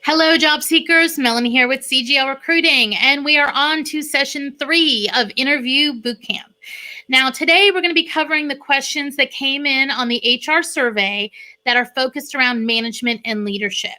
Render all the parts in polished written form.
Hello, job seekers. Melanie here with CGL Recruiting, and we are on to session 3 of Interview Bootcamp. Now, today we're going to be covering the questions that came in on the HR survey that are focused around management and leadership.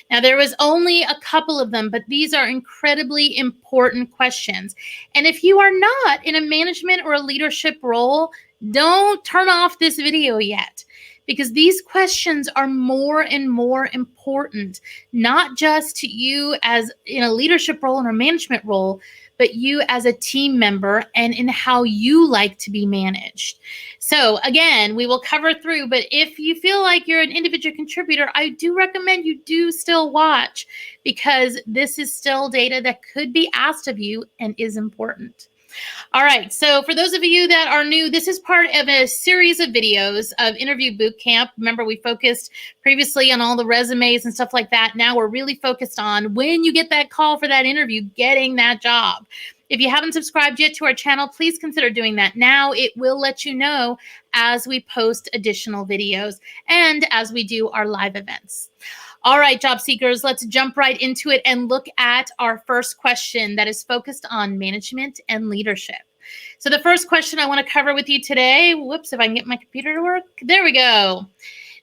Now, there was only a couple of them, but these are incredibly important questions. And if you are not in a management or a leadership role, don't turn off this video yet, because these questions are more and more important, not just to you as in a leadership role and a management role, but you as a team member and in how you like to be managed. So again, we will cover through, but if you feel like you're an individual contributor, I do recommend you do still watch, because this is still data that could be asked of you and is important. All right, so for those of you that are new, this is part of a series of videos of Interview Bootcamp. Remember, we focused previously on all the resumes and stuff like that. Now we're really focused on when you get that call for that interview, getting that job. If you haven't subscribed yet to our channel, please consider doing that now. It will let you know as we post additional videos and as we do our live events. All right, job seekers, let's jump right into it and look at our first question that is focused on management and leadership. So the first question I want to cover with you today, whoops, if I can get my computer to work, there we go.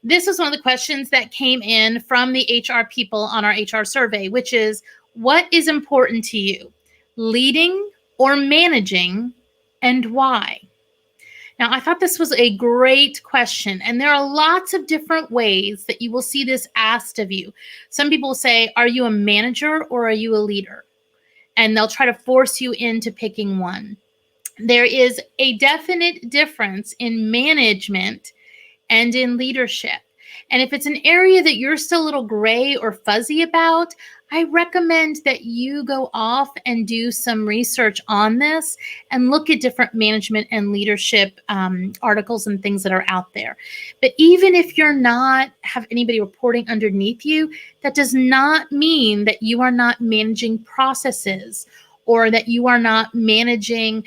This was one of the questions that came in from the HR people on our HR survey, which is, what is important to you, leading or managing, and why? Now, I thought this was a great question, and there are lots of different ways that you will see this asked of you. Some people say, are you a manager or are you a leader? And they'll try to force you into picking one. There is a definite difference in management and in leadership. And if it's an area that you're still a little gray or fuzzy about, I recommend that you go off and do some research on this and look at different management and leadership articles and things that are out there. But even if you're not have anybody reporting underneath you, that does not mean that you are not managing processes or that you are not managing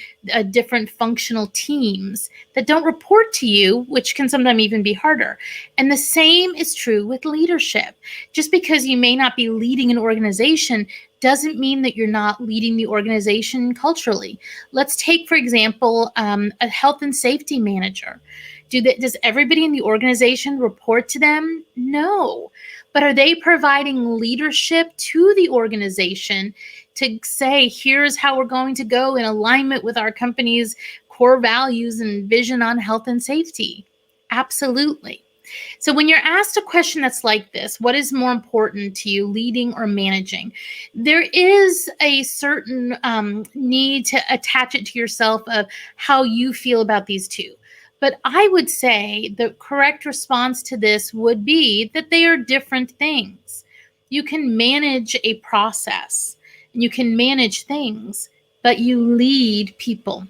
different functional teams that don't report to you, which can sometimes even be harder. And the same is true with leadership. Just because you may not be leading an organization doesn't mean that you're not leading the organization culturally. Let's take, for example, a health and safety manager. Does everybody in the organization report to them? No. But are they providing leadership to the organization to say, here's how we're going to go in alignment with our company's core values and vision on health and safety? Absolutely. So when you're asked a question that's like this, what is more important to you, leading or managing? There is a certain need to attach it to yourself of how you feel about these two. But I would say the correct response to this would be that they are different things. You can manage a process and you can manage things, but you lead people.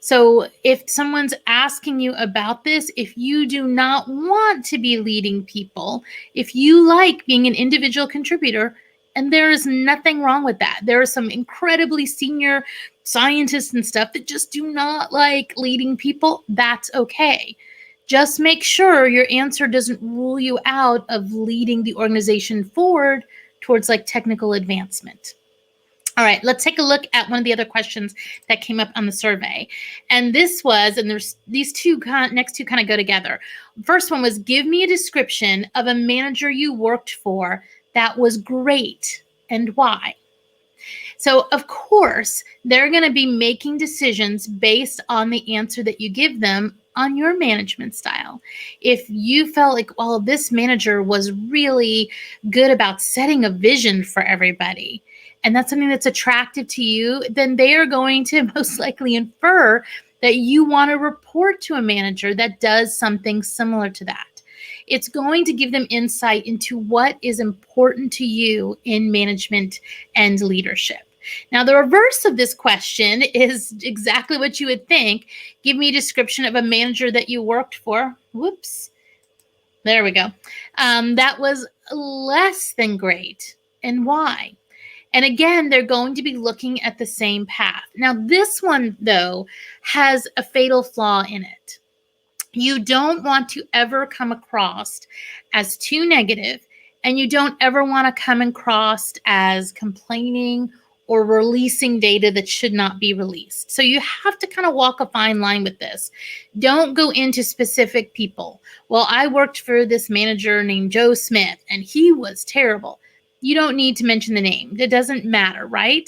So if someone's asking you about this, if you do not want to be leading people, if you like being an individual contributor, and there is nothing wrong with that. There are some incredibly senior scientists and stuff that just do not like leading people. That's okay. Just make sure your answer doesn't rule you out of leading the organization forward towards like technical advancement. All right, let's take a look at one of the other questions that came up on the survey. And this was, and there's these next two kind of go together. First one was, give me a description of a manager you worked for that was great and why. So of course, they're going to be making decisions based on the answer that you give them on your management style. If you felt like, well, this manager was really good about setting a vision for everybody, and that's something that's attractive to you, then they are going to most likely infer that you want to report to a manager that does something similar to that. It's going to give them insight into what is important to you in management and leadership. Now, the reverse of this question is exactly what you would think. Give me a description of a manager that you worked for. Whoops. There we go. That was less than great. And why? And again, they're going to be looking at the same path. Now, this one, though, has a fatal flaw in it. You don't want to ever come across as too negative And you don't ever want to come across as complaining or releasing data that should not be released. So you have to kind of walk a fine line with this. Don't go into specific people. Well, I worked for this manager named Joe Smith and he was terrible. You don't need to mention the name. It doesn't matter, right?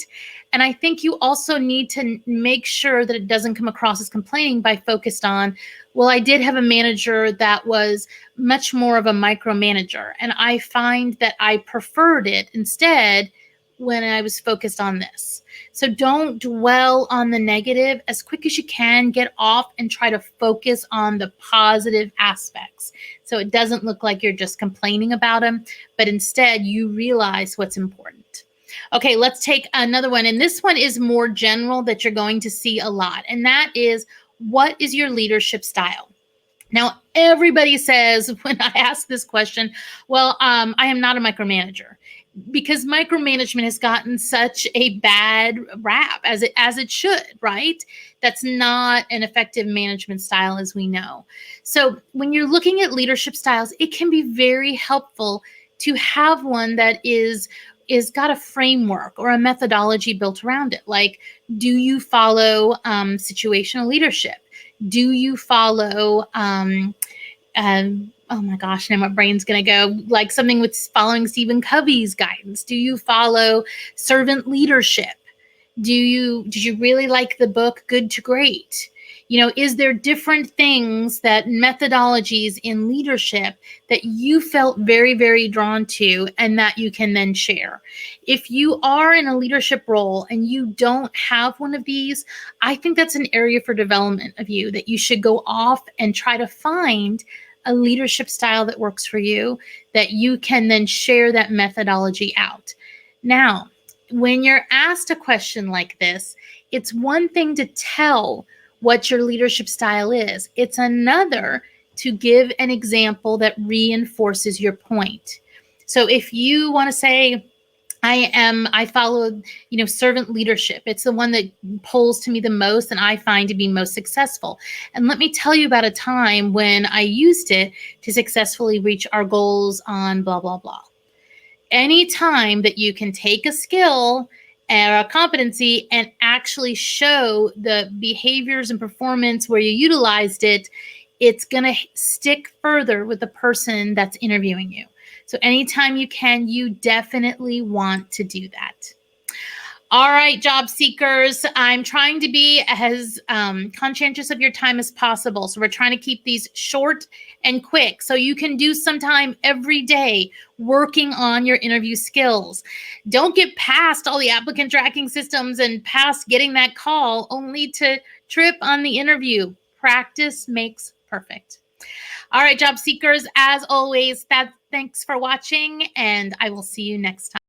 And I think you also need to make sure that it doesn't come across as complaining by focused on, well, I did have a manager that was much more of a micromanager. And I find that I preferred it instead when I was focused on this. So don't dwell on the negative. As quick as you can, get off and try to focus on the positive aspects. So it doesn't look like you're just complaining about them, but instead you realize what's important. Okay, let's take another one. And this one is more general that you're going to see a lot. And that is, what is your leadership style? Now, everybody says when I ask this question, well, I am not a micromanager, because micromanagement has gotten such a bad rap, as it should, right? That's not an effective management style, as we know. So when you're looking at leadership styles, it can be very helpful to have one that is got a framework or a methodology built around it. Like, do you follow situational leadership? Do you follow oh my gosh, now my brain's gonna go, like something with following Stephen Covey's guidance? Do you follow servant leadership? Did you really like the book Good to Great? Is there different things, that methodologies in leadership that you felt very, very drawn to and that you can then share? If you are in a leadership role and you don't have one of these, I think that's an area for development of you, that you should go off and try to find a leadership style that works for you, that you can then share that methodology out. Now, when you're asked a question like this, it's one thing to tell what your leadership style is. It's another to give an example that reinforces your point. So if you want to say, I follow, servant leadership. It's the one that pulls to me the most and I find to be most successful. And let me tell you about a time when I used it to successfully reach our goals on blah, blah, blah. Anytime that you can take a skill or a competency and actually show the behaviors and performance where you utilized it, it's going to stick further with the person that's interviewing you. So anytime you can, you definitely want to do that. All right, job seekers, I'm trying to be as conscientious of your time as possible. So we're trying to keep these short and quick so you can do some time every day working on your interview skills. Don't get past all the applicant tracking systems and past getting that call only to trip on the interview. Practice makes perfect. All right, job seekers, as always, thanks for watching, and I will see you next time.